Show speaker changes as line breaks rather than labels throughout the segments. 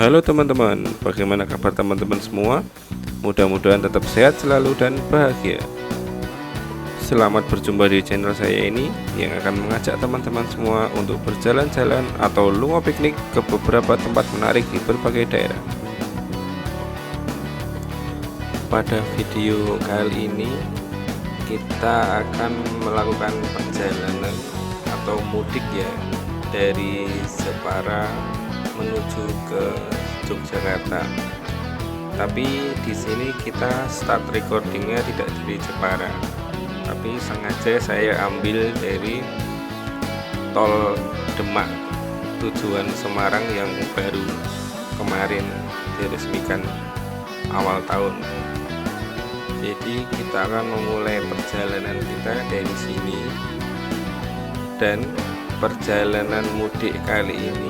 Halo teman-teman, bagaimana kabar teman-teman semua? Mudah-mudahan tetap sehat selalu dan bahagia. Selamat berjumpa di channel saya ini yang akan mengajak teman-teman semua untuk berjalan-jalan atau lungo piknik ke beberapa tempat menarik di berbagai daerah. Pada video kali ini kita akan melakukan perjalanan atau mudik ya dari Jepara menuju ke Yogyakarta. Tapi di sini kita start recordingnya tidak dari Jepara, tapi sengaja saya ambil dari tol Demak tujuan Semarang yang baru kemarin diresmikan awal tahun. Jadi kita akan memulai perjalanan kita dari sini, dan perjalanan mudik kali ini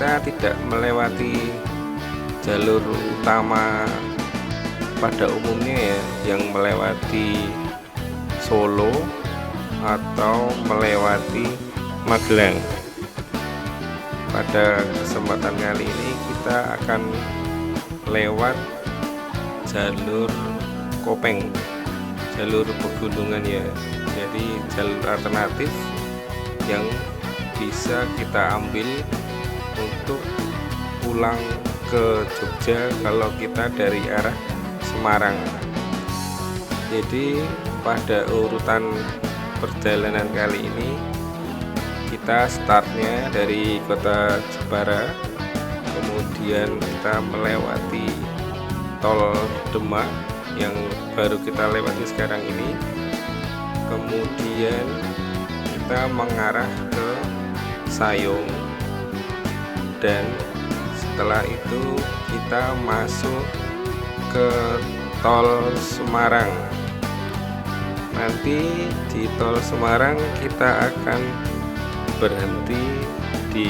kita tidak melewati jalur utama pada umumnya ya, yang melewati Solo atau melewati Magelang. Pada kesempatan kali ini kita akan lewat jalur Kopeng, jalur pegunungan ya. Jadi jalur alternatif yang bisa kita ambil untuk pulang ke Jogja kalau kita dari arah Semarang. Jadi pada urutan perjalanan kali ini kita startnya dari kota Jepara, kemudian kita melewati tol Demak yang baru kita lewati sekarang ini, kemudian kita mengarah ke Sayung, dan setelah itu kita masuk ke tol Semarang. Nanti di tol Semarang kita akan berhenti di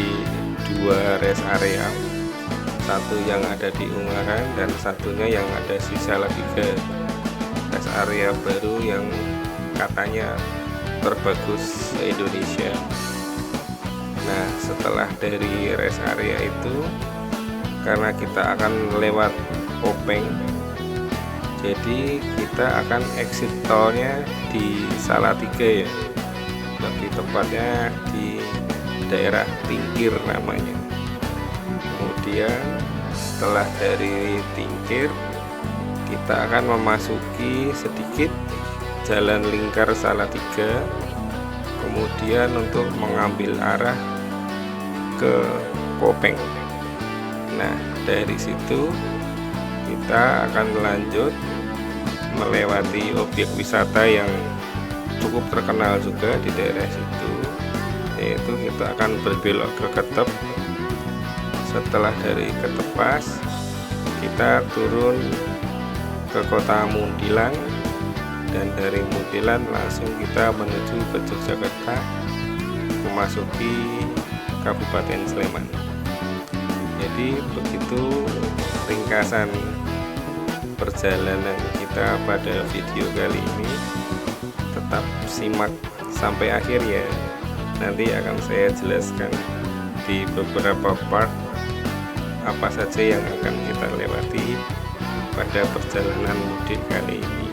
dua rest area, satu yang ada di Ungaran dan satunya yang ada di Salatiga, rest area baru yang katanya terbagus se-Indonesia. Nah, setelah dari rest area itu, karena kita akan lewat Kopeng, jadi kita akan exit tolnya di Salatiga ya, lebih tepatnya di daerah Tingkir namanya. Kemudian setelah dari Tingkir, kita akan memasuki sedikit jalan lingkar Salatiga, kemudian untuk mengambil arah ke Kopeng. Nah, dari situ kita akan lanjut melewati objek wisata yang cukup terkenal juga di daerah situ, yaitu kita akan berbelok ke Ketep. Setelah dari Ketepas, kita turun ke kota Muntilan, dan dari Muntilan langsung kita menuju ke Yogyakarta, memasuki Kabupaten Sleman. Jadi begitu ringkasan perjalanan kita pada video kali ini. Tetap simak sampai akhir ya, nanti akan saya jelaskan di beberapa part apa saja yang akan kita lewati pada perjalanan mudik kali ini.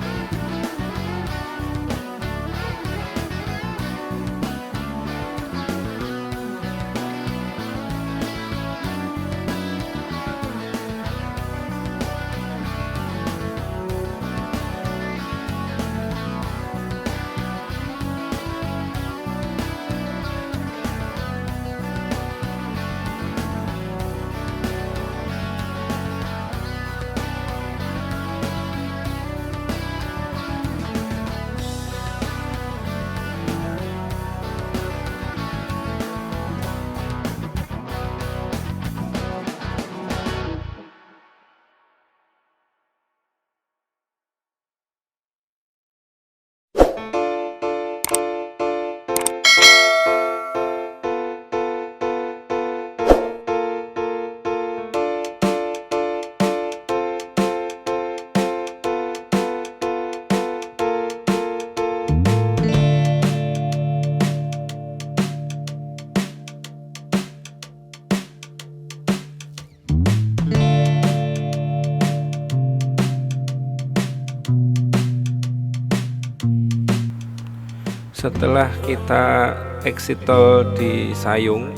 Setelah kita exit tol di Sayung,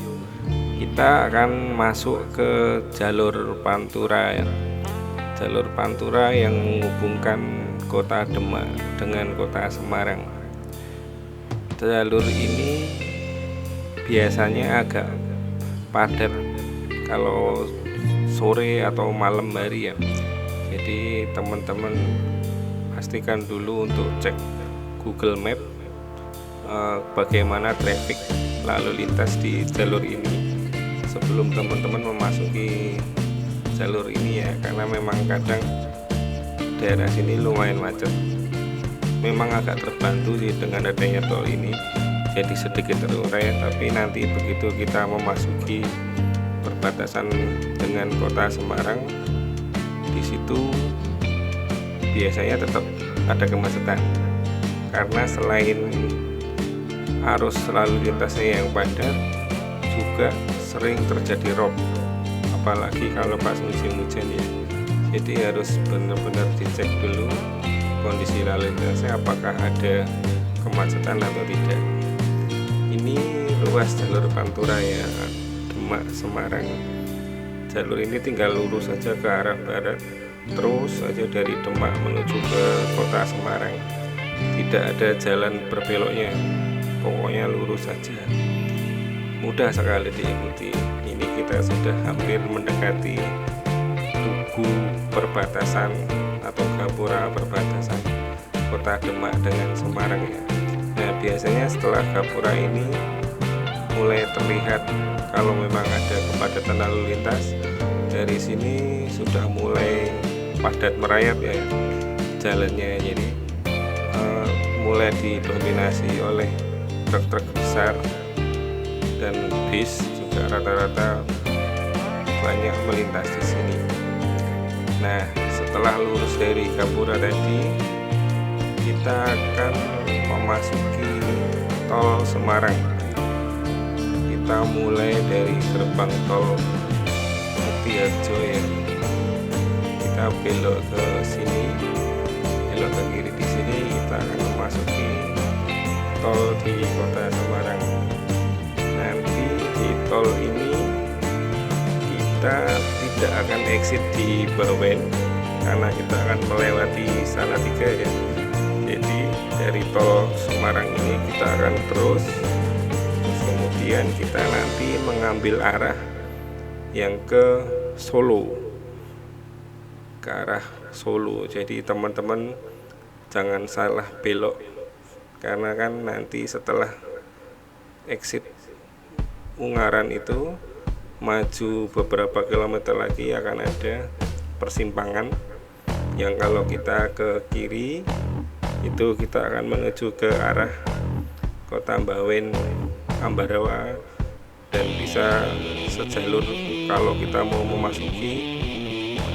kita akan masuk ke jalur Pantura ya. Jalur Pantura yang menghubungkan kota Demak dengan kota Semarang. Jalur ini biasanya agak padat kalau sore atau malam hari ya. Jadi teman-teman pastikan dulu untuk cek Google Map bagaimana traffic lalu lintas di jalur ini sebelum teman-teman memasuki jalur ini ya, karena memang kadang daerah sini lumayan macet. Memang agak terbantu sih dengan adanya tol ini, jadi sedikit terurai, tapi nanti begitu kita memasuki perbatasan dengan kota Semarang, di situ biasanya tetap ada kemacetan karena selain arus lalu lintasnya yang padat, juga sering terjadi rob, apalagi kalau pas musim hujan ya. Jadi harus benar-benar dicek dulu kondisi lalu lintasnya apakah ada kemacetan atau tidak. Ini ruas jalur Pantura ya, Demak Semarang. Jalur ini tinggal lurus saja ke arah barat, terus saja dari Demak menuju ke kota Semarang. Tidak ada jalan berbeloknya, pokoknya lurus saja. Mudah sekali diikuti. Ini kita sudah hampir mendekati tugu perbatasan atau gapura perbatasan kota Demak dengan Semarang ya. Nah, biasanya setelah gapura ini mulai terlihat kalau memang ada kepadatan lalu lintas. Dari sini sudah mulai padat merayap ya jalannya, jadi mulai didominasi oleh truk-truk besar dan bis juga rata-rata banyak melintas di sini. Nah, setelah lurus dari gapura tadi, kita akan memasuki tol Semarang. Kita mulai dari gerbang tol Setiharjo ya. Kita belok ke sini, belok ke kiri di sini, kita akan memasuki tol di kota Semarang. Nanti di tol ini kita tidak akan exit di Bawen karena kita akan melewati Salatiga ya. Jadi dari tol Semarang ini kita akan terus kemudian kita nanti mengambil arah yang ke Solo, ke arah Solo. Jadi teman-teman jangan salah belok, karena kan nanti setelah exit Ungaran itu maju beberapa kilometer lagi akan ada persimpangan yang kalau kita ke kiri itu kita akan menuju ke arah kota Bawen, Ambarawa, dan bisa sejalur kalau kita mau memasuki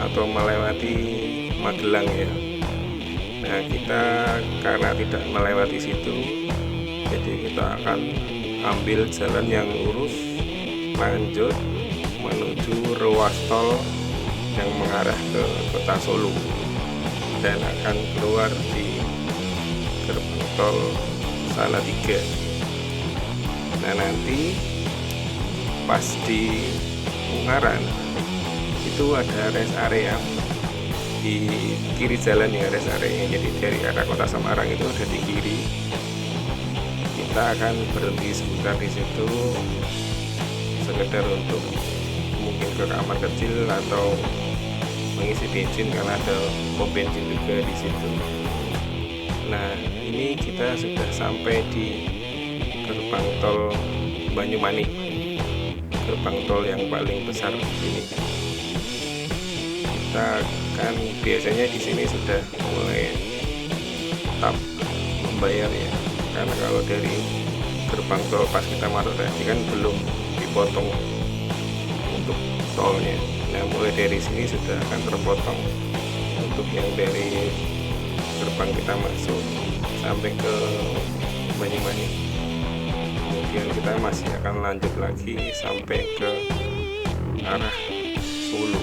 atau melewati Magelang ya. Nah, kita karena tidak melewati situ, jadi kita akan ambil jalan yang lurus lanjut menuju ruas tol yang mengarah ke kota Solo dan akan keluar di gerbang tol Salatiga. Nah, nanti pas di Ungaran itu ada rest area di kiri jalan ya, rest area. Jadi dari arah kota Semarang itu ada di kiri. Kita akan berhenti sebentar di situ, sekedar untuk mungkin ke kamar kecil atau mengisi bensin karena ada pom bensin juga di situ. Nah, ini kita sudah sampai di gerbang tol Banyumanik, gerbang tol yang paling besar di sini. Kita kan biasanya di sini sudah mulai tahap membayar ya, karena kalau dari gerbang tol pas kita masuk tadi kan belum dipotong untuk tolnya. Nah, mulai dari sini sudah akan terpotong untuk yang dari gerbang kita masuk sampai ke Banyumanik. Kemudian kita masih akan lanjut lagi sampai ke arah Solo.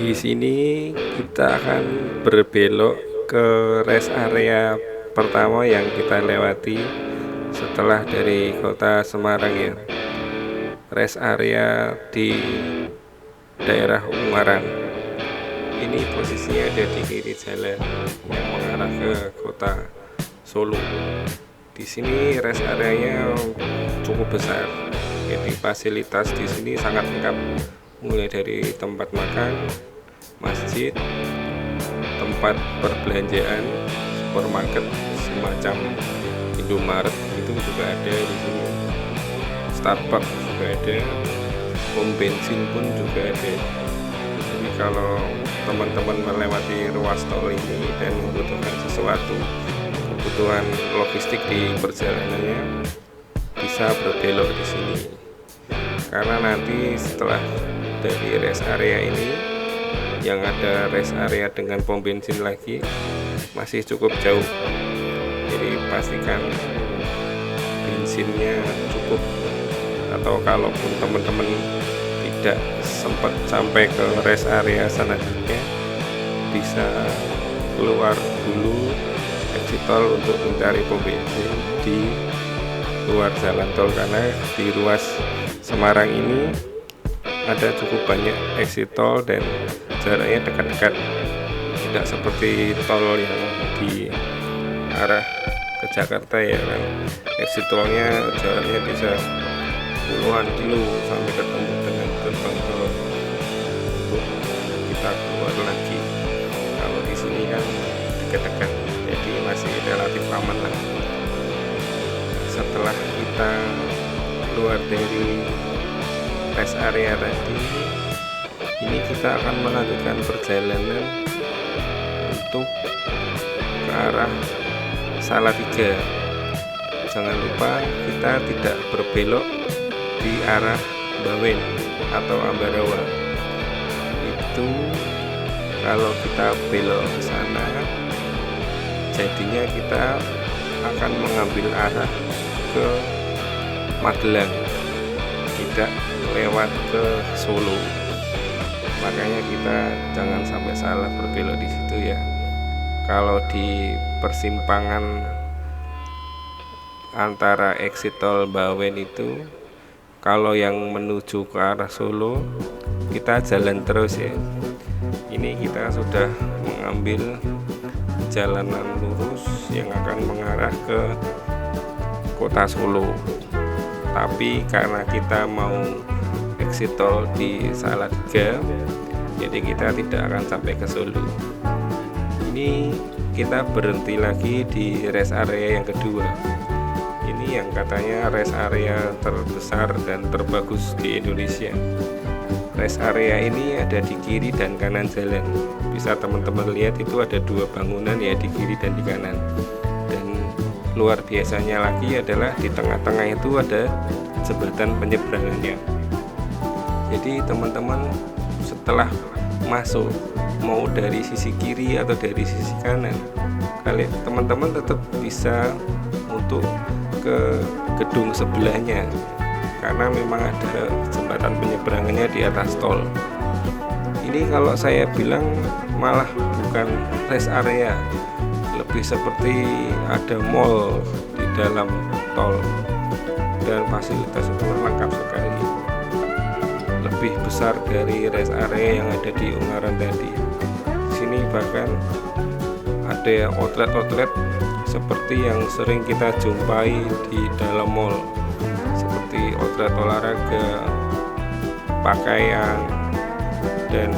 Di sini kita akan berbelok ke rest area pertama yang kita lewati setelah dari kota Semarang ya. Rest area di daerah Ungaran. Ini posisinya ada di kiri jalan yang mengarah ke kota Solo. Di sini rest areanya cukup besar. Jadi fasilitas di sini sangat lengkap, mulai dari tempat makan, masjid, tempat perbelanjaan, supermarket semacam Indomaret itu juga ada di sini. Starbucks juga ada, pom bensin pun juga ada. Jadi kalau teman-teman melewati ruas tol ini dan membutuhkan sesuatu, kebutuhan logistik di perjalanannya, bisa berbelok di sini. Karena nanti setelah dari rest area ini yang ada rest area dengan pom bensin lagi masih cukup jauh. Jadi pastikan bensinnya cukup, atau kalaupun teman-teman tidak sempat sampai ke rest area sana juga, bisa keluar dulu exit tol untuk mencari pom bensin di luar jalan tol, karena di ruas Semarang ini ada cukup banyak exit tol dan jaraknya dekat-dekat, tidak seperti tol yang di arah ke Jakarta ya kan. Exit tolnya jaraknya bisa puluhan kilo sampai ketemu dengan gerbang tol untuk kita keluar lagi. Kalau di sini kan dekat-dekat, jadi masih relatif aman lah. Setelah kita keluar dari rest area tadi, ini kita akan melanjutkan perjalanan untuk ke arah Salatiga. Jangan lupa kita tidak berbelok di arah Bawen atau Ambarawa. Itu kalau kita belok ke sana, jadinya kita akan mengambil arah ke Magelang, tidak lewat ke Solo. Makanya kita jangan sampai salah berbelok di situ ya. Kalau di persimpangan antara exit tol Bawen itu, kalau yang menuju ke arah Solo, kita jalan terus ya. Ini kita sudah mengambil jalanan lurus yang akan mengarah ke kota Solo. Tapi karena kita mau exit tol di Salatiga, jadi kita tidak akan sampai ke Solo. Ini kita berhenti lagi di rest area yang kedua. Ini yang katanya rest area terbesar dan terbagus di Indonesia. Rest area ini ada di kiri dan kanan jalan. Bisa teman-teman lihat, itu ada dua bangunan ya, di kiri dan di kanan. Dan luar biasanya lagi adalah di tengah-tengah itu ada jembatan penyeberangannya. Jadi teman-teman setelah masuk, mau dari sisi kiri atau dari sisi kanan, kalian teman-teman tetap bisa untuk ke gedung sebelahnya, karena memang ada jembatan penyeberangannya di atas tol. Ini kalau saya bilang malah bukan rest area, lebih seperti ada mall di dalam tol, dan fasilitas itu lengkap sekali, lebih besar dari rest area yang ada di Ungaran tadi. Di sini bahkan ada outlet-outlet seperti yang sering kita jumpai di dalam mall, seperti outlet olahraga, pakaian, dan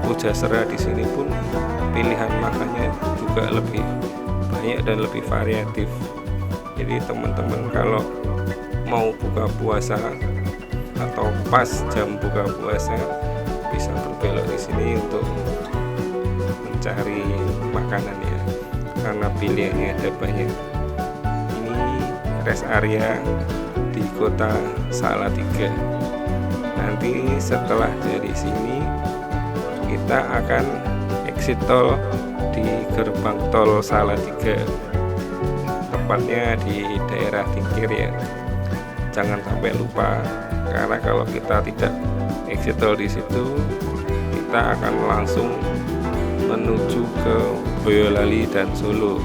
pujasera. Di sini pun pilihan makannya juga lebih banyak dan lebih variatif. Jadi teman-teman kalau mau buka puasa atau pas jam buka puasa, bisa berbelok di sini untuk mencari makanan ya, karena pilihannya ada banyak. Ini rest area di kota Salatiga. Nanti setelah dari sini kita akan exit tol di gerbang tol Salatiga, tepatnya di daerah Tingkir ya. Jangan sampai lupa, karena kalau kita tidak exit tol di situ, kita kita akan langsung menuju ke Boyolali dan Solo.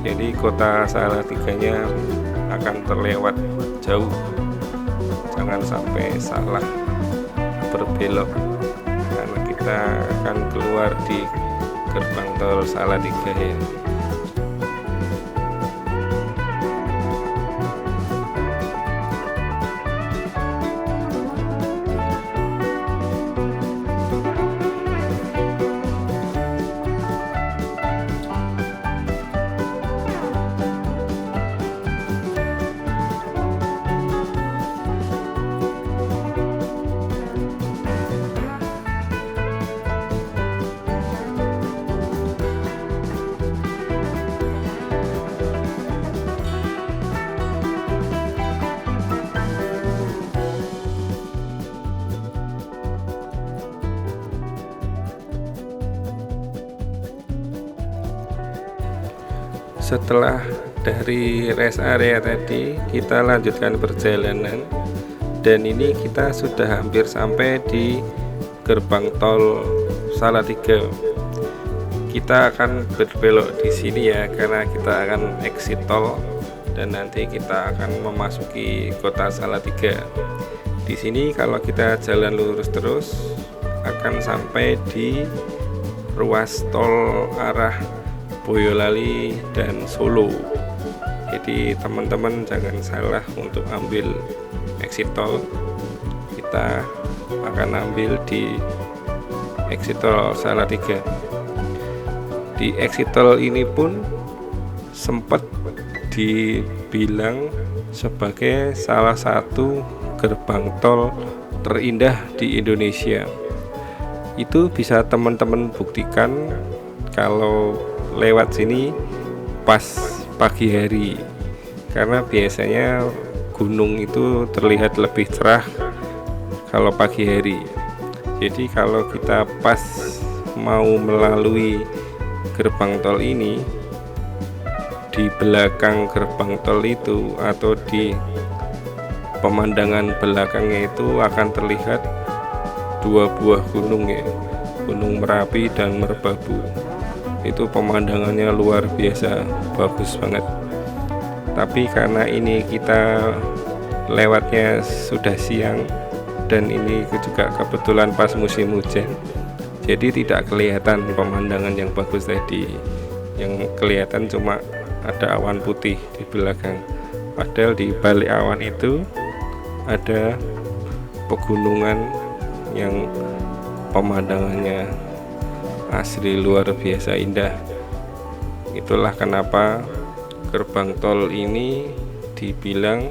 Jadi kota Salatiganya akan terlewat jauh, jangan sampai salah berbelok, karena kita akan keluar di gerbang tol Salatiga ya. Setelah dari rest area tadi, kita lanjutkan perjalanan, dan ini kita sudah hampir sampai di gerbang tol Salatiga. Kita akan berbelok di sini ya, karena kita akan exit tol dan nanti kita akan memasuki kota Salatiga. Di sini kalau kita jalan lurus terus akan sampai di ruas tol arah Boyolali dan Solo. Jadi teman-teman jangan salah untuk ambil exit tol. Kita akan ambil di exit tol Salatiga. Di exit tol ini pun sempat dibilang sebagai salah satu gerbang tol terindah di Indonesia. Itu bisa teman-teman buktikan kalau lewat sini pas pagi hari, karena biasanya gunung itu terlihat lebih cerah kalau pagi hari. Jadi kalau kita pas mau melalui gerbang tol ini, di belakang gerbang tol itu atau di pemandangan belakangnya itu akan terlihat dua buah gunung ya, Gunung Merapi dan Merbabu. Itu pemandangannya luar biasa, bagus banget. Tapi karena ini kita lewatnya sudah siang dan ini juga kebetulan pas musim hujan, jadi tidak kelihatan pemandangan yang bagus tadi. Yang kelihatan cuma ada awan putih di belakang, padahal di balik awan itu ada pegunungan yang pemandangannya asli luar biasa indah. Itulah kenapa gerbang tol ini dibilang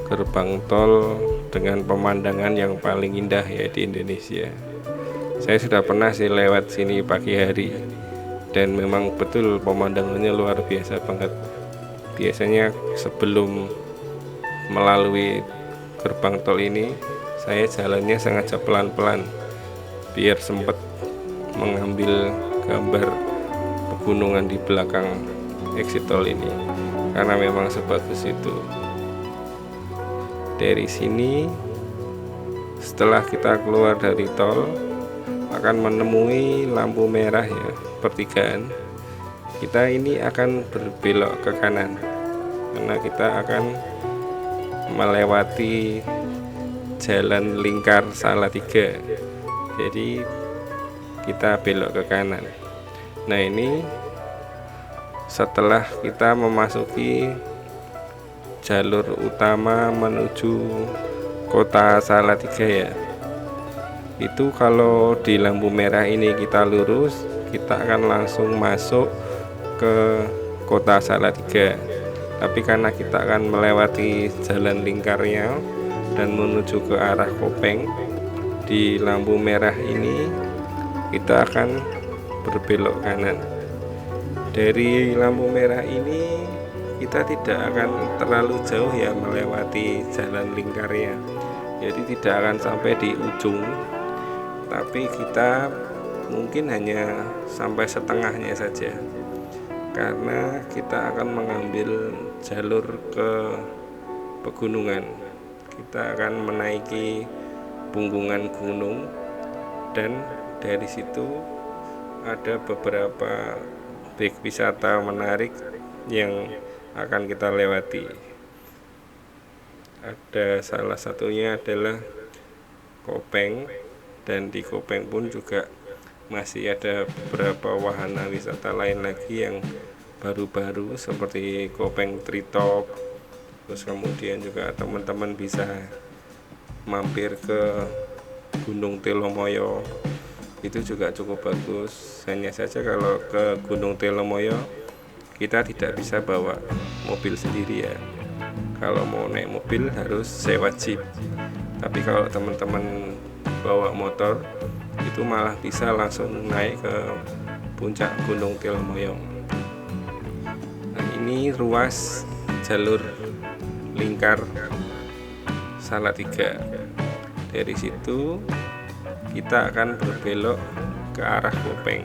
gerbang tol dengan pemandangan yang paling indah ya di Indonesia. Saya sudah pernah sih lewat sini pagi hari, dan memang betul pemandangannya luar biasa banget. Biasanya sebelum melalui gerbang tol ini, saya jalannya sengaja pelan-pelan biar sempat mengambil gambar pegunungan di belakang exit tol ini, karena memang sebagus itu. Dari sini, setelah kita keluar dari tol, akan menemui lampu merah ya, pertigaan. Kita ini akan berbelok ke kanan, karena kita akan melewati jalan lingkar Salatiga. Jadi kita belok ke kanan. Nah, ini setelah kita memasuki jalur utama menuju kota Salatiga ya. Itu kalau di lampu merah ini kita lurus, kita akan langsung masuk ke kota Salatiga. Tapi karena kita akan melewati jalan lingkarnya dan menuju ke arah Kopeng, di lampu merah ini kita akan berbelok kanan. Dari lampu merah ini kita tidak akan terlalu jauh ya melewati jalan lingkarnya, jadi tidak akan sampai di ujung, tapi kita mungkin hanya sampai setengahnya saja, karena kita akan mengambil jalur ke pegunungan. Kita akan menaiki punggungan gunung, dan dari situ ada beberapa objek wisata menarik yang akan kita lewati. Ada salah satunya adalah Kopeng, dan di Kopeng pun juga masih ada beberapa wahana wisata lain lagi yang baru-baru seperti Kopeng Treetop. Terus kemudian juga teman-teman bisa mampir ke Gunung Telomoyo, itu juga cukup bagus. Hanya saja kalau ke Gunung Telomoyo kita tidak bisa bawa mobil sendiri ya. Kalau mau naik mobil harus sewa jeep. Tapi kalau teman-teman bawa motor itu malah bisa langsung naik ke puncak Gunung Telomoyo. Nah, ini ruas jalur lingkar Salatiga. Dari situ kita akan berbelok ke arah Kopeng.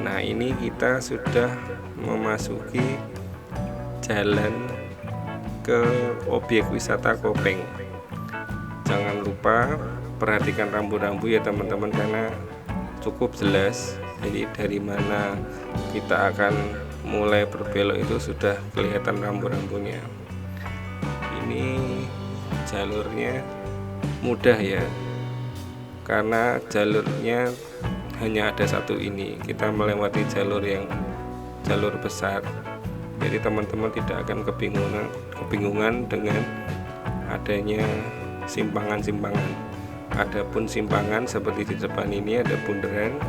Nah, ini kita sudah memasuki jalan ke objek wisata Kopeng. Jangan lupa perhatikan rambu-rambu ya teman-teman, karena cukup jelas. Jadi dari mana kita akan mulai berbelok itu sudah kelihatan rambu-rambunya. Ini jalurnya mudah ya, karena jalurnya hanya ada satu ini. Kita melewati jalur besar, jadi teman-teman tidak akan kebingungan dengan adanya simpangan-simpangan. Adapun simpangan seperti di depan ini ada bundaran,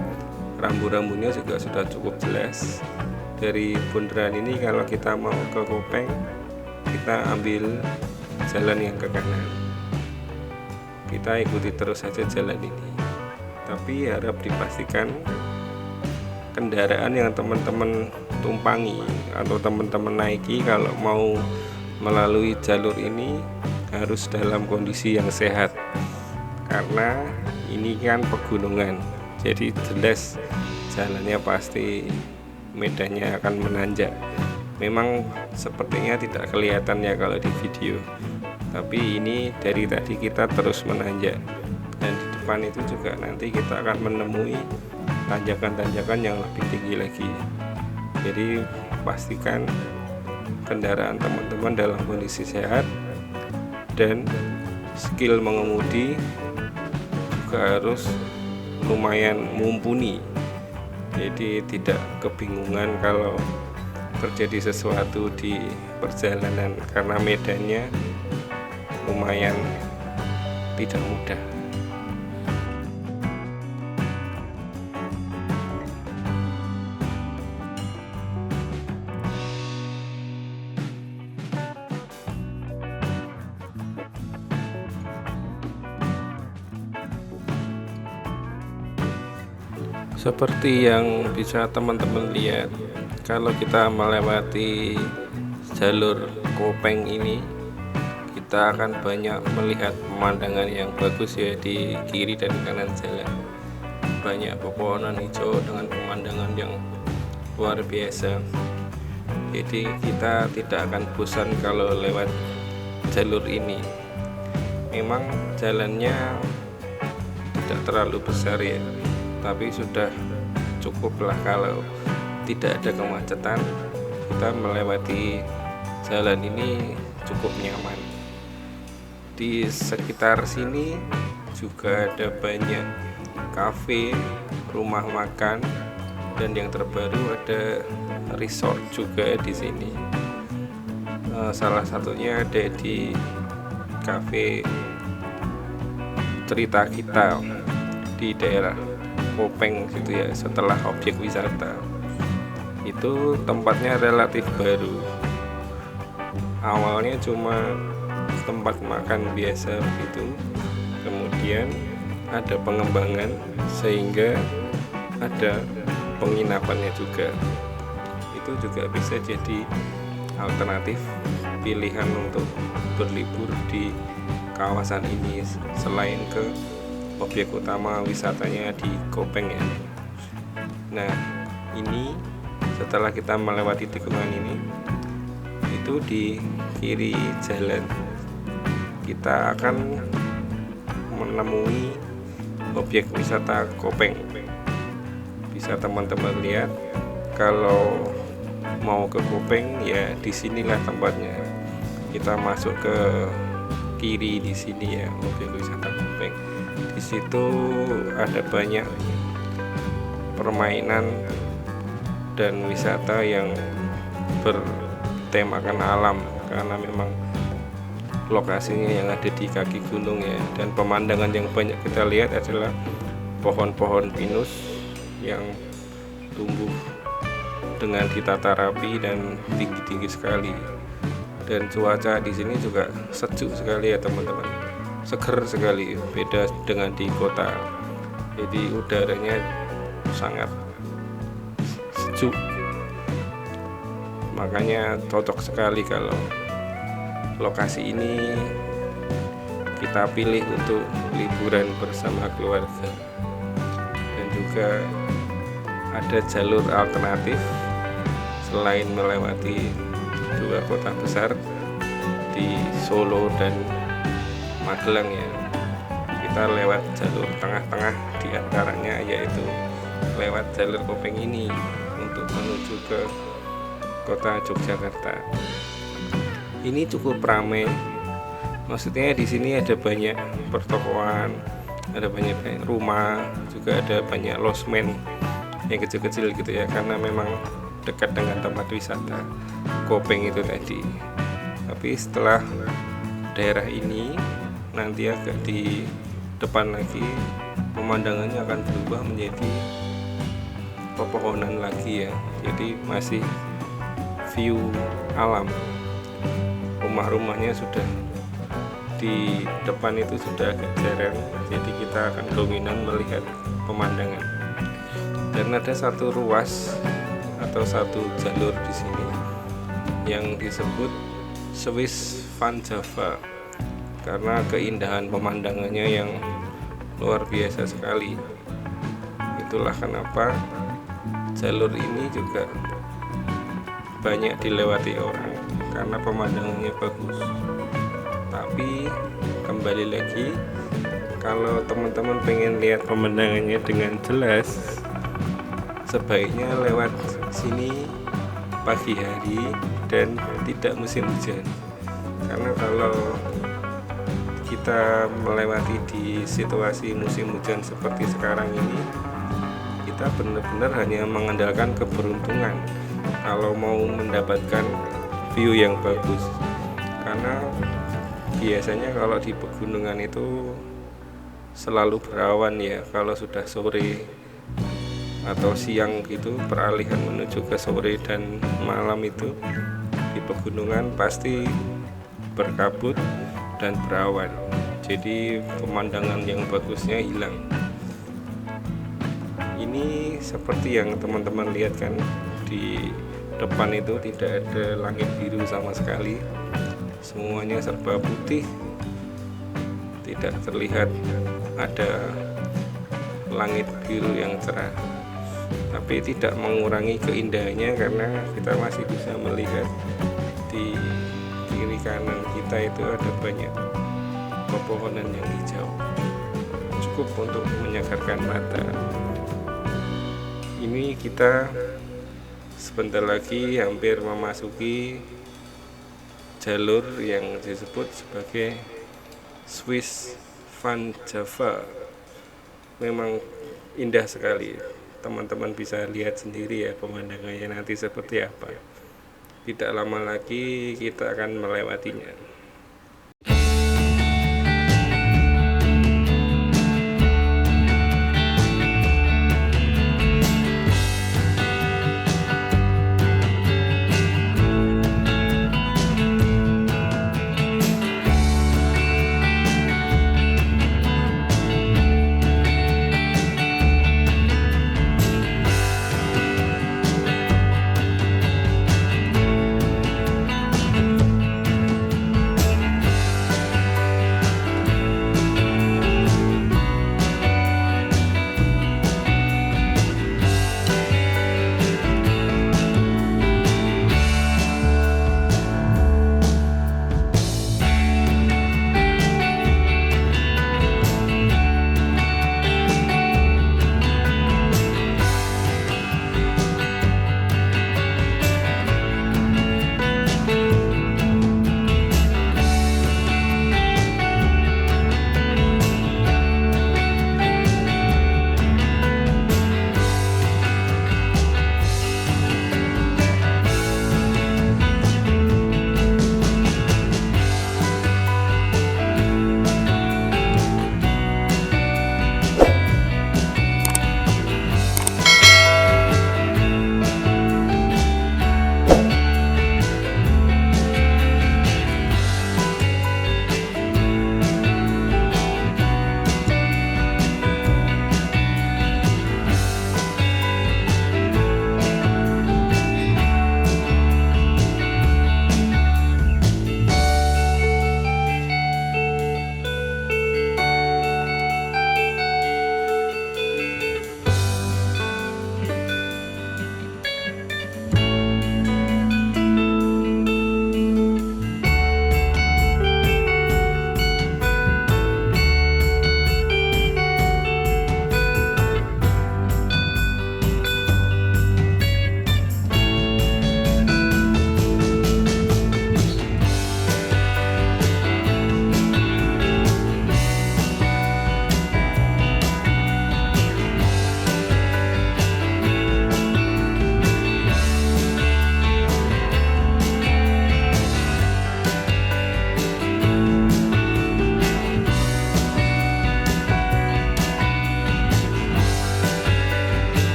rambu-rambunya juga sudah cukup jelas. Dari bundaran ini kalau kita mau ke Kopeng, kita ambil jalan yang ke kanan. Kita ikuti terus saja jalan ini. Tapi harap dipastikan kendaraan yang teman-teman tumpangi atau teman-teman naiki kalau mau melalui jalur ini harus dalam kondisi yang sehat, karena ini kan pegunungan, jadi jelas jalannya pasti medannya akan menanjak. Memang sepertinya tidak kelihatan ya kalau di video, tapi ini dari tadi kita terus menanjak, dan di depan itu juga nanti kita akan menemui tanjakan-tanjakan yang lebih tinggi lagi. Jadi pastikan kendaraan teman-teman dalam kondisi sehat, dan skill mengemudi juga harus lumayan mumpuni. Jadi tidak kebingungan kalau terjadi sesuatu di perjalanan, karena medannya lumayan tidak mudah. Seperti yang bisa teman-teman lihat, kalau kita melewati jalur Kopeng ini, kita akan banyak melihat pemandangan yang bagus ya di kiri dan kanan jalan. Banyak pepohonan hijau dengan pemandangan yang luar biasa. Jadi kita tidak akan bosan kalau lewat jalur ini. Memang jalannya tidak terlalu besar ya, tapi sudah cukuplah kalau tidak ada kemacetan. Kita melewati jalan ini cukup nyaman. Di sekitar sini juga ada banyak kafe, rumah makan, dan yang terbaru ada resort juga di sini. Salah satunya ada di kafe Cerita Kita di daerah Kopeng gitu ya, setelah objek wisata. Itu tempatnya relatif baru. Awalnya cuma tempat makan biasa gitu, kemudian ada pengembangan sehingga ada penginapannya juga. Itu juga bisa jadi alternatif pilihan untuk berlibur di kawasan ini selain ke objek utama wisatanya di Kopeng ya. Nah, ini setelah kita melewati tikungan ini, itu di kiri jalan kita akan menemui objek wisata Kopeng. Bisa teman-teman lihat, kalau mau ke Kopeng ya disinilah tempatnya. Kita masuk ke kiri di sini ya, objek wisata Kopeng. Di situ ada banyak permainan dan wisata yang bertemakan alam, karena memang lokasinya yang ada di kaki gunung ya. Dan pemandangan yang banyak kita lihat adalah pohon-pohon pinus yang tumbuh dengan ditata rapi dan tinggi-tinggi sekali. Dan cuaca di sini juga sejuk sekali ya teman-teman, seger sekali, beda dengan di kota. Jadi udaranya sangat sejuk, makanya cocok sekali kalau lokasi ini kita pilih untuk liburan bersama keluarga. Dan juga ada jalur alternatif selain melewati dua kota besar di Solo dan Magelang ya. Kita lewat jalur tengah-tengah di antaranya, yaitu lewat jalur Kopeng ini untuk menuju ke kota Yogyakarta. Ini cukup ramai, maksudnya di sini ada banyak pertokoan, ada banyak rumah, juga ada banyak losmen yang kecil-kecil gitu ya, karena memang dekat dengan tempat wisata Kopeng itu tadi. Tapi setelah daerah ini nanti agak di depan lagi, pemandangannya akan berubah menjadi pepohonan lagi ya. Jadi masih view alam. Rumah-rumahnya sudah di depan itu sudah agak jarang, jadi kita akan dominan melihat pemandangan. Dan ada satu ruas atau satu jalur di sini yang disebut Swiss Van Java, karena keindahan pemandangannya yang luar biasa sekali. Itulah kenapa jalur ini juga banyak dilewati orang, karena pemandangannya bagus. Tapi kembali lagi, kalau teman-teman pengen lihat pemandangannya dengan jelas, sebaiknya lewat sini pagi hari dan tidak musim hujan. Karena kalau kita melewati di situasi musim hujan seperti sekarang ini, kita benar-benar hanya mengandalkan keberuntungan kalau mau mendapatkan view yang bagus. Karena biasanya kalau di pegunungan itu selalu berawan ya, kalau sudah sore atau siang gitu, peralihan menuju ke sore dan malam itu di pegunungan pasti berkabut dan berawan. Jadi pemandangan yang bagusnya hilang. Ini seperti yang teman-teman lihat kan, di depan itu tidak ada langit biru sama sekali, semuanya serba putih, tidak terlihat ada langit biru yang cerah. Tapi tidak mengurangi keindahannya, karena kita masih bisa melihat di kiri kanan kita itu ada banyak pepohonan yang hijau, cukup untuk menyegarkan mata. Ini kita sebentar lagi hampir memasuki jalur yang disebut sebagai Swiss Van Java. Memang indah sekali, teman-teman bisa lihat sendiri ya pemandangannya nanti seperti apa. Tidak lama lagi kita akan melewatinya.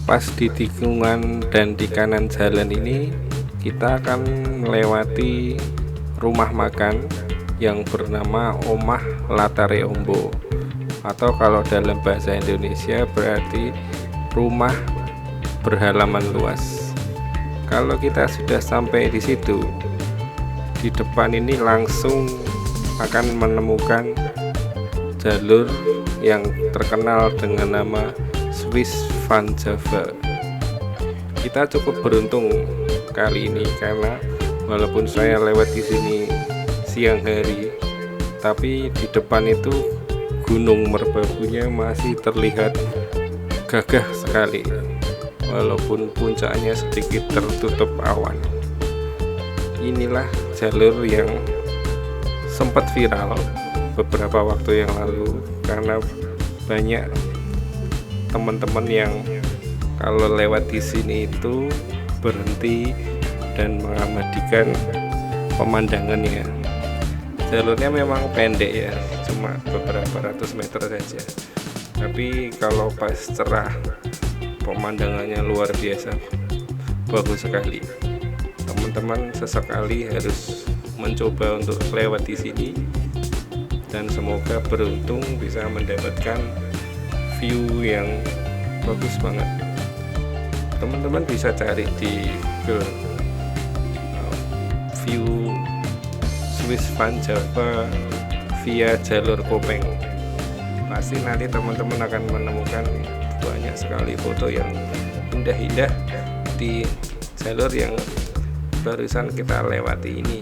pas di tikungan dan di kanan jalan ini kita akan melewati rumah makan yang bernama Omah Latare Ombo, atau kalau dalam bahasa Indonesia berarti rumah berhalaman luas. Kalau kita sudah sampai di situ, di depan ini langsung akan menemukan jalur yang terkenal dengan nama Swiss Van Java. Kita cukup beruntung kali ini karena walaupun saya lewat di sini siang hari, tapi di depan itu Gunung Merbabunya masih terlihat gagah sekali, walaupun puncaknya sedikit tertutup awan. Inilah jalur yang sempat viral beberapa waktu yang lalu karena banyak teman-teman yang kalau lewat di sini itu berhenti dan mengabadikan pemandangannya. Jalurnya memang pendek ya, cuma beberapa ratus meter saja, tapi kalau pas cerah pemandangannya luar biasa bagus sekali. Teman-teman sesekali harus mencoba untuk lewat di sini dan semoga beruntung bisa mendapatkan view yang bagus banget. Teman-teman bisa cari di Google view Swiss Van Java via jalur Kopeng. Pasti nanti teman-teman akan menemukan banyak sekali foto yang indah-indah di jalur yang barusan kita lewati ini.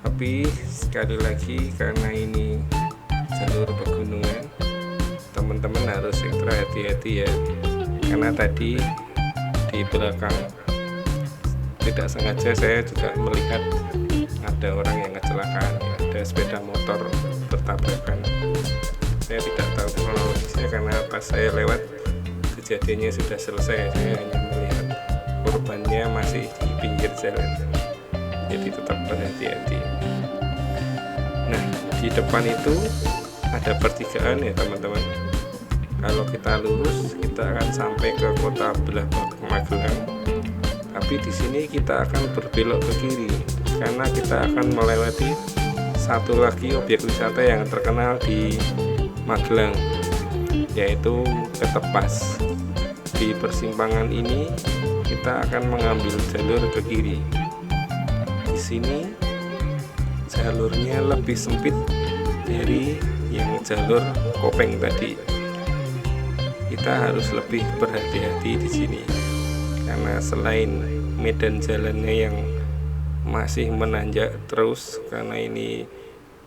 Tapi sekali lagi karena ini jalur pegunungan, teman-teman harus ekstra hati-hati ya, karena tadi di belakang tidak sengaja saya juga melihat ada orang yang kecelakaan, ada sepeda motor bertabrakan. Saya tidak tahu kronologisnya karena pas saya lewat kejadiannya sudah selesai, saya hanya melihat korbannya masih di pinggir jalan, jadi tetap berhati-hati. Nah, di depan itu ada pertigaan ya teman-teman. Kalau kita lurus kita akan sampai ke kota belah Magelang, tapi di sini kita akan berbelok ke kiri karena kita akan melewati satu lagi objek wisata yang terkenal di Magelang, yaitu Ketepas. Di persimpangan ini kita akan mengambil jalur ke kiri. Di sini jalurnya lebih sempit dari yang jalur Kopeng tadi. Kita harus lebih berhati-hati di sini karena selain medan jalannya yang masih menanjak terus karena ini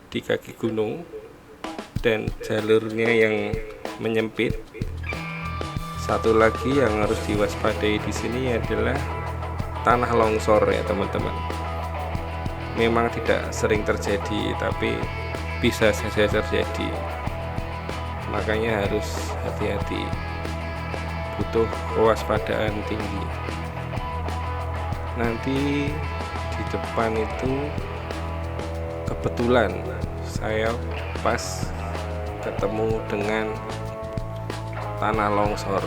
di kaki gunung dan jalurnya yang menyempit, satu lagi yang harus diwaspadai di sini adalah tanah longsor ya teman-teman. Memang tidak sering terjadi, tapi bisa saja terjadi. Makanya harus hati-hati, butuh kewaspadaan tinggi. Nanti di depan itu kebetulan saya pas ketemu dengan tanah longsor.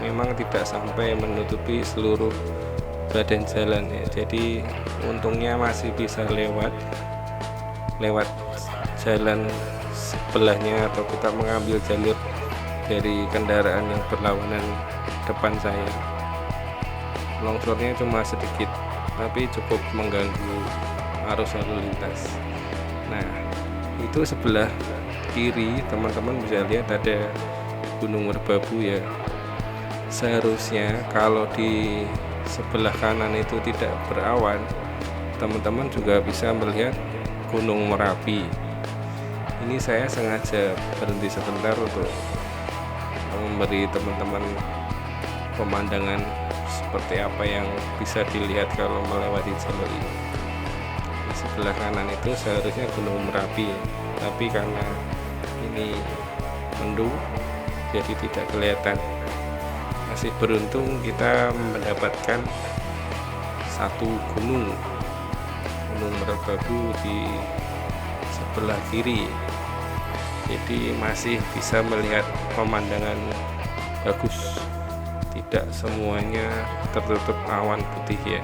Memang tidak sampai menutupi seluruh badan jalan ya, jadi untungnya masih bisa lewat jalan sebelahnya atau kita mengambil jalur dari kendaraan yang berlawanan depan saya. Longsornya cuma sedikit tapi cukup mengganggu arus lalu lintas. Nah, itu sebelah kiri teman-teman bisa lihat ada Gunung Merbabu ya. Seharusnya kalau di sebelah kanan itu tidak berawan, teman-teman juga bisa melihat Gunung Merapi. Ini saya sengaja berhenti sebentar untuk memberi teman-teman pemandangan seperti apa yang bisa dilihat kalau melewati jalur ini. Di sebelah kanan itu seharusnya Gunung Merapi, tapi karena ini mendung jadi tidak kelihatan. Masih beruntung kita mendapatkan satu gunung Merbabu di sebelah kiri, jadi masih bisa melihat pemandangan bagus tidak semuanya tertutup awan putih ya.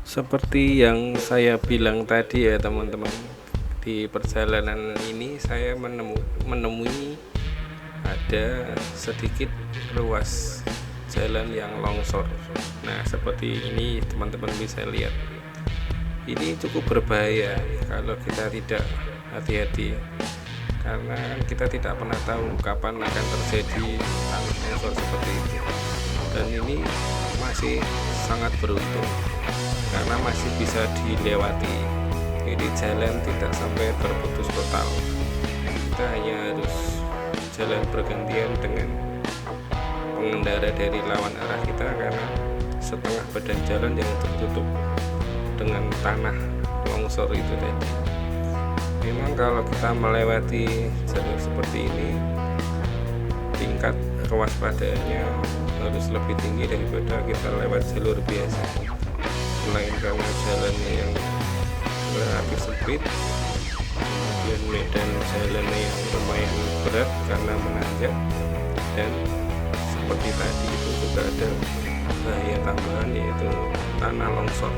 Seperti yang saya bilang tadi ya teman-teman, di perjalanan ini saya menemui ada sedikit ruas jalan yang longsor. Nah seperti ini teman-teman bisa lihat, ini cukup berbahaya kalau kita tidak hati-hati, karena kita tidak pernah tahu kapan akan terjadi tanah longsor seperti itu. Dan ini masih sangat beruntung karena masih bisa dilewati, jadi jalan tidak sampai terputus total. Kita hanya harus jalan bergantian dengan pengendara dari lawan arah kita, karena setengah badan jalan yang tertutup dengan tanah longsor itu tadi. Memang kalau kita melewati jalur seperti ini, tingkat kewaspadaannya harus lebih tinggi daripada kita lewat jalur biasa. Selain karena jalannya yang relatif sempit, kemudian medan jalannya yang lumayan berat karena menanjak, dan seperti tadi itu juga ada bahaya tambahan, yaitu tanah longsor.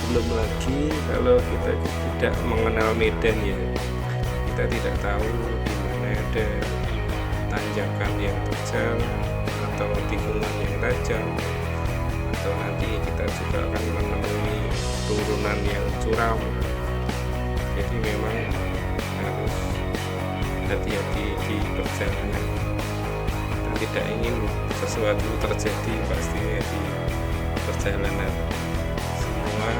Belum lagi kalau kita tidak mengenal medan ya, kita tidak tahu di mana ada tanjakan yang terjal atau tikungan yang tajam, atau nanti kita juga akan menemui turunan yang curam. Jadi memang harus hati-hati di perjalanan. Kita tidak ingin sesuatu terjadi pastinya di perjalanan. Semua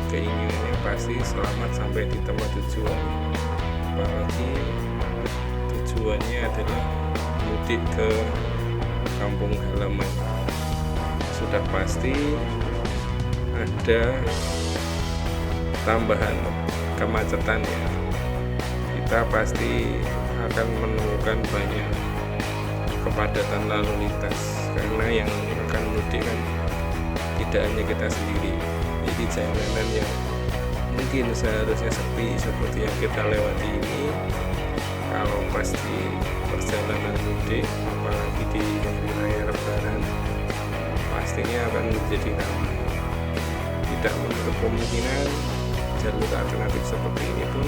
keinginannya pasti selamat sampai di tempat tujuan, apalagi tujuannya adalah mudik ke kampung halaman. Sudah pasti ada tambahan kemacetan ya. Kita pasti akan menemukan banyak kepadatan lalu lintas, karena yang akan mudik kan tidak hanya kita sendiri. Jadi jalanan yang mungkin seharusnya sepi seperti yang kita lewati ini, kalau pasti perjalanan mudik apalagi di wilayah Lebaran, pastinya akan menjadi ramai. Tidak menutup kemungkinan jalur alternatif seperti ini pun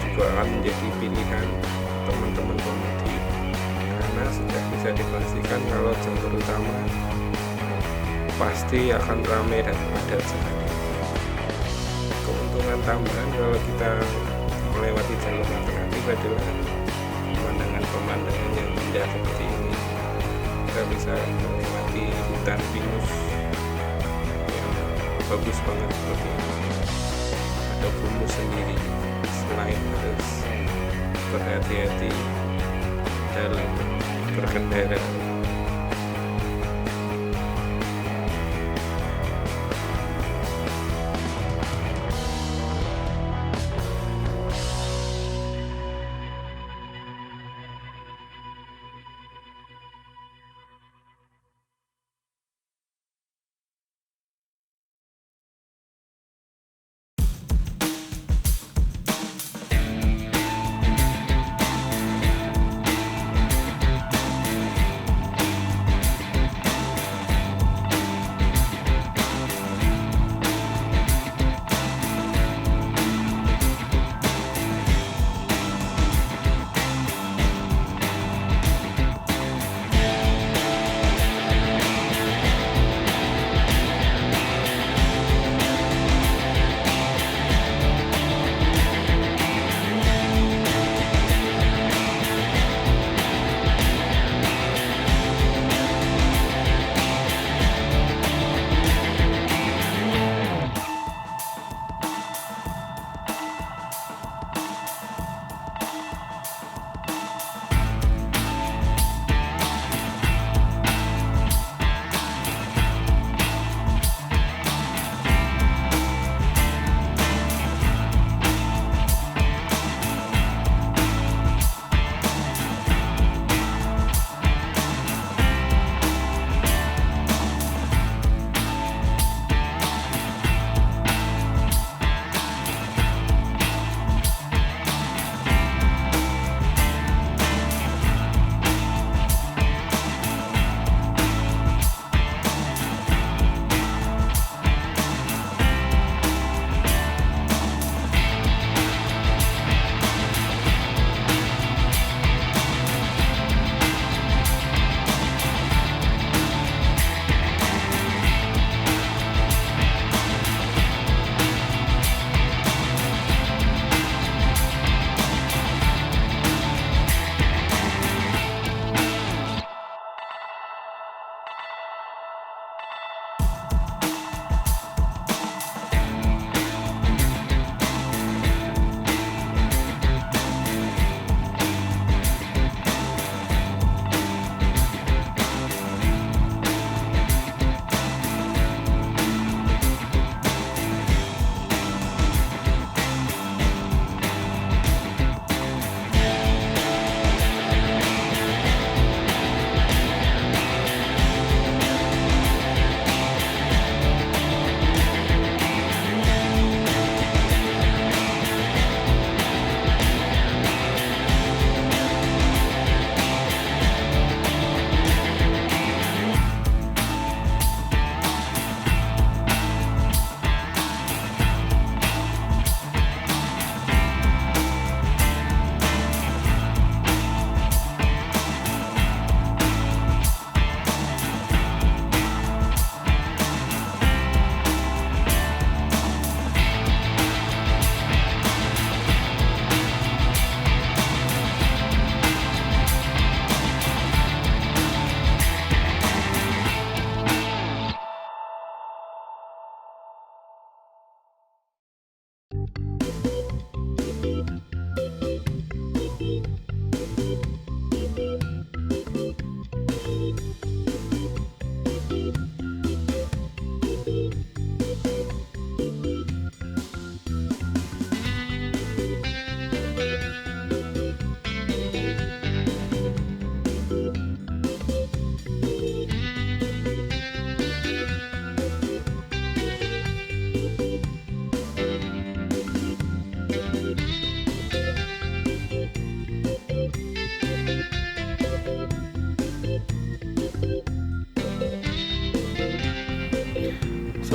juga akan menjadi pilihan teman-teman pemudik, karena sudah bisa dipastikan kalau jalur utama pasti akan ramai dan padat sekali. Keuntungan tambahan kalau kita melewati jalur alternatif adalah pemandangan yang indah seperti ini. Kita bisa menikmati hutan pinus yang bagus banget seperti ini. Ada bumbu sendiri. Selain harus berhati-hati dalam berkendara,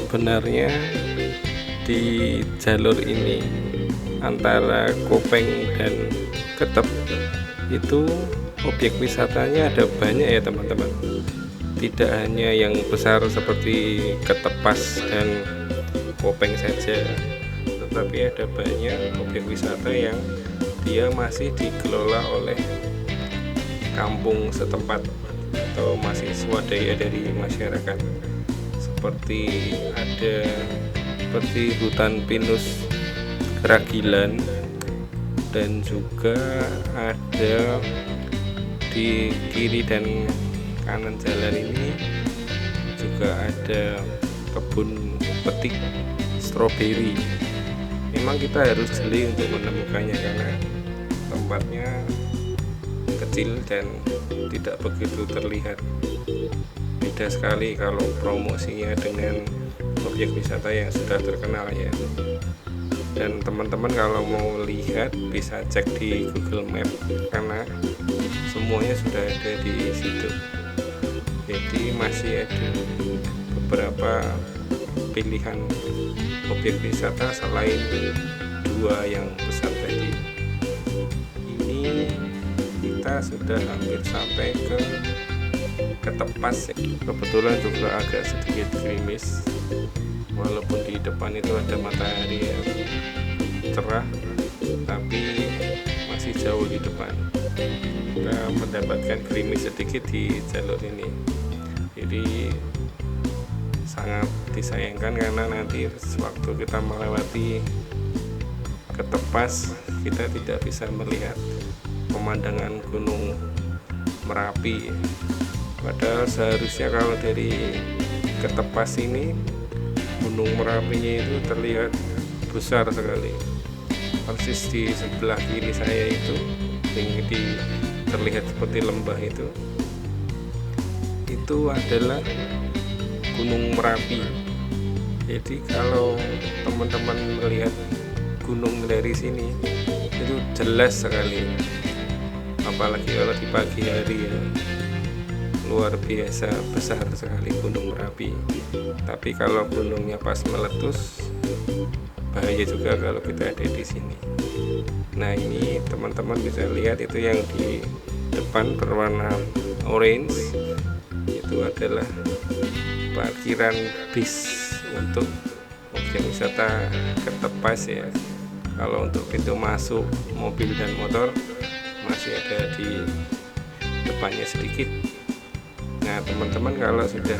Sebenarnya di jalur ini antara Kopeng dan Ketep itu objek wisatanya ada banyak ya teman-teman. Tidak hanya yang besar seperti Ketepas dan Kopeng saja, tetapi ada banyak objek wisata yang dia masih dikelola oleh kampung setempat atau masih swadaya dari masyarakat. Seperti hutan pinus Keragilan, dan juga ada di kiri dan kanan jalan ini juga ada kebun petik stroberi. Memang kita harus jeli untuk menemukannya karena tempatnya kecil dan tidak begitu terlihat. Beda sekali kalau promosinya dengan objek wisata yang sudah terkenal ya. Dan teman-teman kalau mau lihat bisa cek di Google Map karena semuanya sudah ada di situ. Jadi masih ada beberapa pilihan objek wisata selain dua yang besar tadi. Ini kita sudah hampir sampai ke Ketepas ya. Kebetulan juga agak sedikit gerimis, walaupun di depan itu ada matahari yang cerah, tapi masih jauh di depan. Kita mendapatkan gerimis sedikit di jalur ini, jadi sangat disayangkan karena nanti sewaktu kita melewati Ketepas kita tidak bisa melihat pemandangan Gunung Merapi. Padahal seharusnya kalau dari Ketepas ini Gunung Merapinya itu terlihat besar sekali. Persis di sebelah kiri saya itu yang terlihat seperti lembah itu adalah Gunung Merapi. Jadi kalau teman-teman melihat gunung dari sini itu jelas sekali, apalagi kalau di pagi hari ya. Luar biasa besar sekali Gunung Merapi. Tapi kalau gunungnya pas meletus, bahaya juga kalau kita ada di sini. Nah ini teman-teman bisa lihat itu yang di depan berwarna orange, itu adalah parkiran bis untuk objek wisata Ketepas ya. Kalau untuk pintu masuk mobil dan motor masih ada di depannya sedikit. Nah teman-teman kalau sudah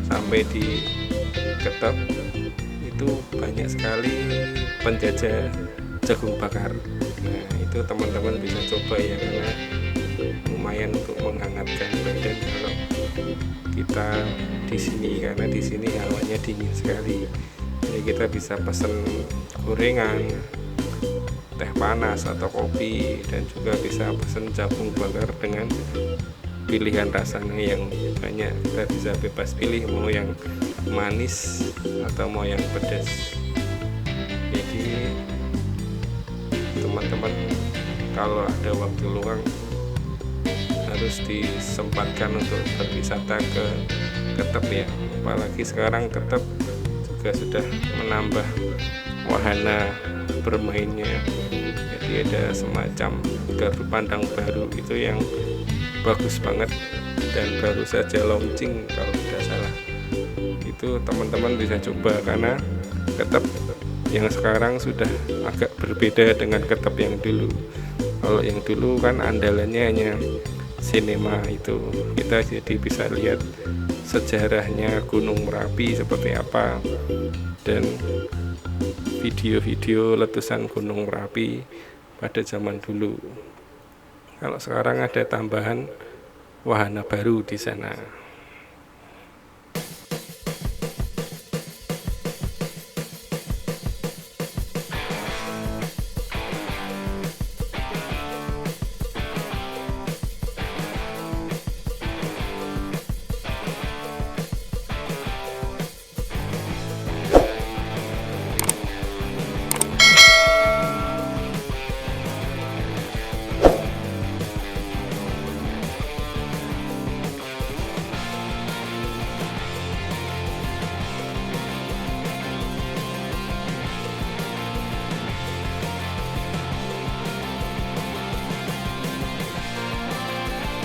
sampai di Ketep itu banyak sekali penjajah jagung bakar. Nah itu teman-teman bisa coba ya, karena lumayan untuk menghangatkan badan kalau kita di sini, karena di sini hawanya dingin sekali. Jadi kita bisa pesan gorengan, teh panas atau kopi, dan juga bisa pesan jagung bakar dengan pilihan rasanya yang banyak. Kita bisa bebas pilih mau yang manis atau mau yang pedas. Jadi teman-teman kalau ada waktu luang harus disempatkan untuk berwisata ke Ketep ya. Apalagi sekarang Ketep juga sudah menambah wahana bermainnya. Jadi ada semacam gardu pandang baru itu yang bagus banget dan baru saja launching kalau tidak salah. Itu teman-teman bisa coba karena Ketep yang sekarang sudah agak berbeda dengan Ketep yang dulu. Kalau yang dulu kan andalannya hanya sinema, itu kita jadi bisa lihat sejarahnya Gunung Merapi seperti apa, dan video-video letusan Gunung Merapi pada zaman dulu. Kalau sekarang ada tambahan wahana baru di sana.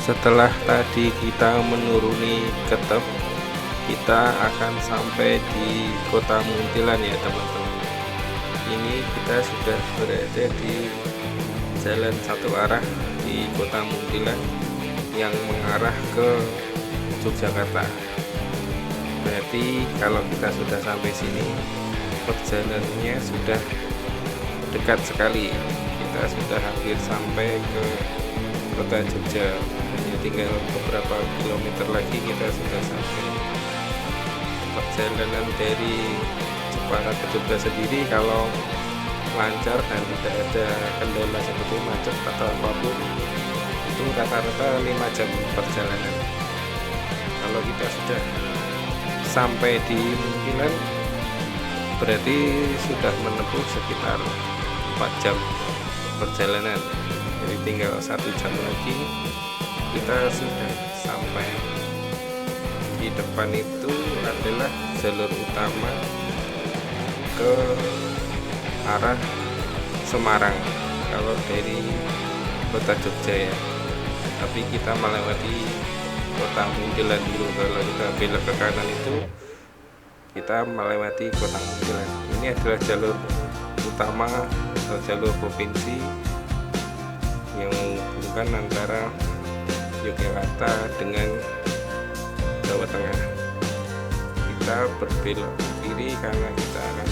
Setelah tadi kita menuruni Ketep, kita akan sampai di Kota Muntilan ya teman-teman. Ini kita sudah berada di jalan satu arah di Kota Muntilan yang mengarah ke Yogyakarta. Berarti kalau kita sudah sampai sini, perjalanannya sudah dekat sekali. Kita sudah hampir sampai ke Kota Jogja. Hanya tinggal beberapa kilometer lagi kita sudah sampai. Perjalanan dari Jepara ke Jogja sendiri kalau lancar dan tidak ada kendala seperti macet atau apapun, itu rata-rata 5 jam perjalanan. Kalau kita sudah sampai di Muntilan, berarti sudah menempuh sekitar 4 jam perjalanan. Jadi tinggal 1 jam lagi kita sudah sampai. Di depan itu adalah jalur utama ke arah Semarang kalau dari Kota Jogja ya, tapi kita melewati Kota Muntilan dulu. Kalau kita belok ke kanan itu kita melewati Kota Muntilan. Ini adalah jalur utama atau jalur provinsi yang menghubungkan antara Yogyakarta dengan Jawa Tengah. Kita berbelok ke kiri karena kita akan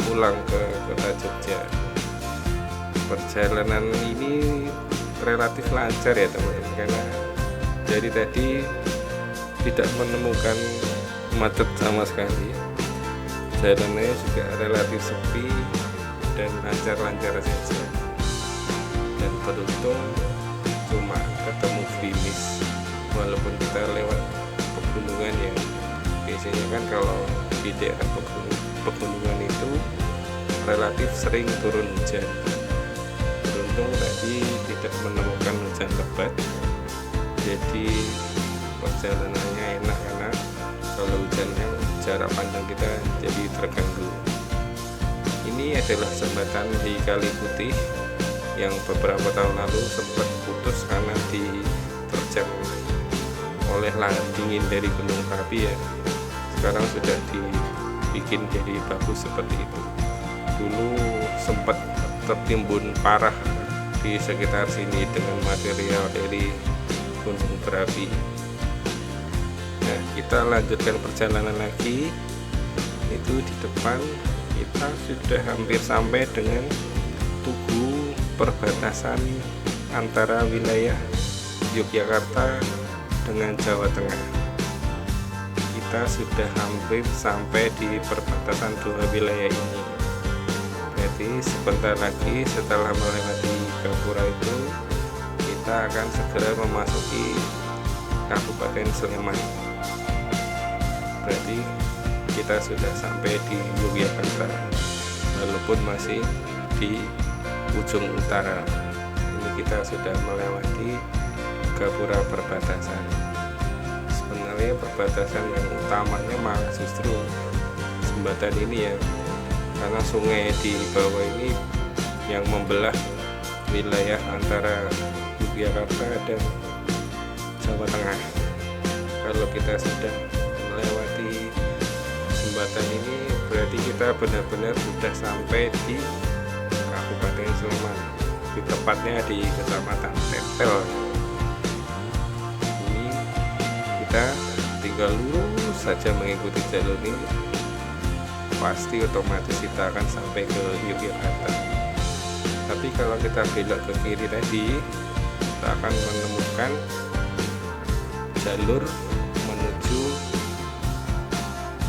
pulang ke Kota Jogja. Perjalanan ini relatif lancar ya teman-teman, karena dari tadi tidak menemukan macet sama sekali. Jalannya juga relatif sepi dan lancar-lancar saja. Dan beruntung cuma ketemu gerimis, walaupun kita lewat pegunungan yang biasanya kan kalau di daerah pegunungan itu relatif sering turun hujan. Beruntung tadi tidak menemukan hujan lebat, jadi perjalanannya enak karena kalau hujannya jarak pandang kita jadi terganggu. Ini adalah jembatan di Kali Putih yang beberapa tahun lalu sempat putus karena diterjang oleh lahar dingin dari Gunung Merapi ya. Sekarang sudah dibikin jadi bagus seperti itu. Dulu sempat tertimbun parah di sekitar sini dengan material dari Gunung Merapi. Nah, kita lanjutkan perjalanan lagi. Itu di depan kita sudah hampir sampai dengan Tugu, perbatasan antara wilayah Yogyakarta dengan Jawa Tengah. Kita sudah hampir sampai di perbatasan dua wilayah ini. Jadi sebentar lagi setelah melewati Gapura itu, kita akan segera memasuki Kabupaten Sleman. Berarti kita sudah sampai di Yogyakarta, walaupun masih di ujung utara. Ini kita sudah melewati Gapura perbatasan. Sebenarnya perbatasan yang utamanya malah justru jembatan ini ya, karena sungai di bawah ini yang membelah wilayah antara Yogyakarta dan Jawa Tengah. Kalau kita sudah melewati jembatan ini, berarti kita benar-benar sudah sampai di Kabupaten Sleman, di tepatnya di Kecamatan Tempel. Ini kita tinggal lurus saja mengikuti jalur ini, pasti otomatis kita akan sampai ke Yogyakarta. Tapi kalau kita belok ke kiri tadi, kita akan menemukan jalur menuju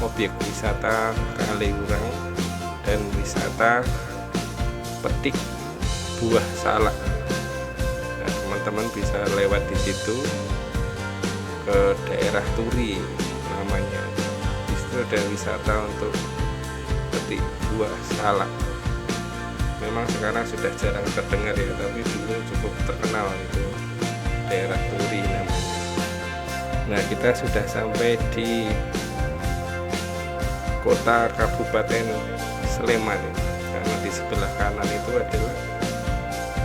objek wisata Kaliurang dan wisata petik buah salak. Nah, teman-teman bisa lewat di situ ke daerah Turi namanya. Di situ ada wisata untuk petik buah salak. Memang sekarang sudah jarang terdengar ya, tapi dulu cukup terkenal itu daerah Turi namanya. Nah, kita sudah sampai di kota Kabupaten Sleman, karena di sebelah kanan itu adalah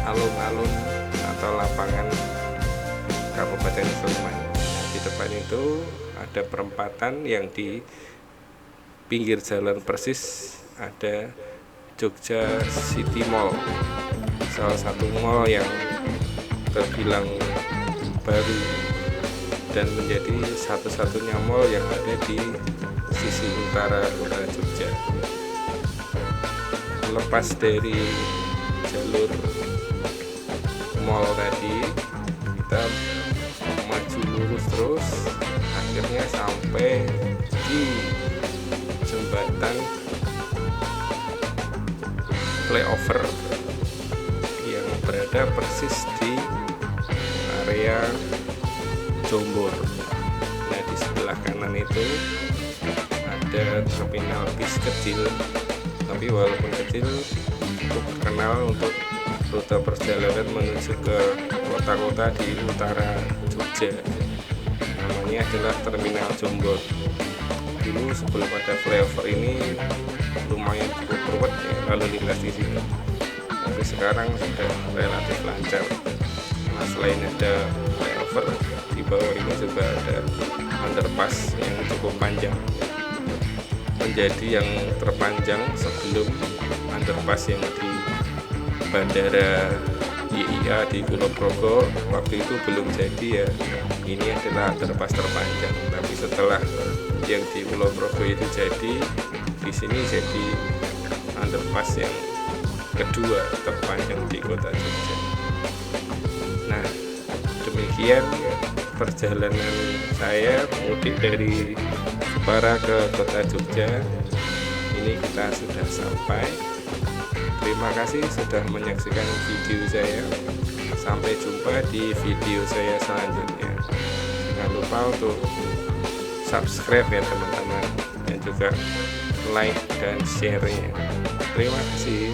alun-alun atau lapangan Kabupaten Sleman. Di depan itu ada perempatan yang di pinggir jalan persis ada Jogja City Mall, salah satu mall yang terbilang baru dan menjadi satu-satunya mall yang ada di sisi utara kota Jogja. Lepas dari jalur mall tadi, kita maju lurus terus, akhirnya sampai di jembatan flyover yang berada persis di area Jombor. Nah, di sebelah kanan itu ada terminal bis kecil, tapi walaupun kecil cukup terkenal untuk rute perjalanan menuju ke kota-kota di utara Jogja. Namanya adalah Terminal Jombor. Dulu sebelum ada flyover ini lumayan cukup ruwet ya lalu lintas di sini, tapi sekarang sudah relatif lancar. Nah, selain ada flyover, di bawah ini juga ada underpass yang cukup panjang, menjadi yang terpanjang sebelum underpass yang di Bandara YIA di Kulon Progo. Waktu itu belum jadi ya, ini adalah underpass terpanjang. Tapi setelah yang di Kulon Progo itu jadi, di sini jadi underpass yang kedua terpanjang di kota Jogja. Nah, demikian perjalanan saya mudik dari Jepara ke kota Jogja. Ini kita sudah sampai. Terima kasih sudah menyaksikan video saya. Sampai jumpa di video saya selanjutnya. Jangan lupa untuk subscribe ya teman-teman, dan juga like dan share-nya. Terima kasih.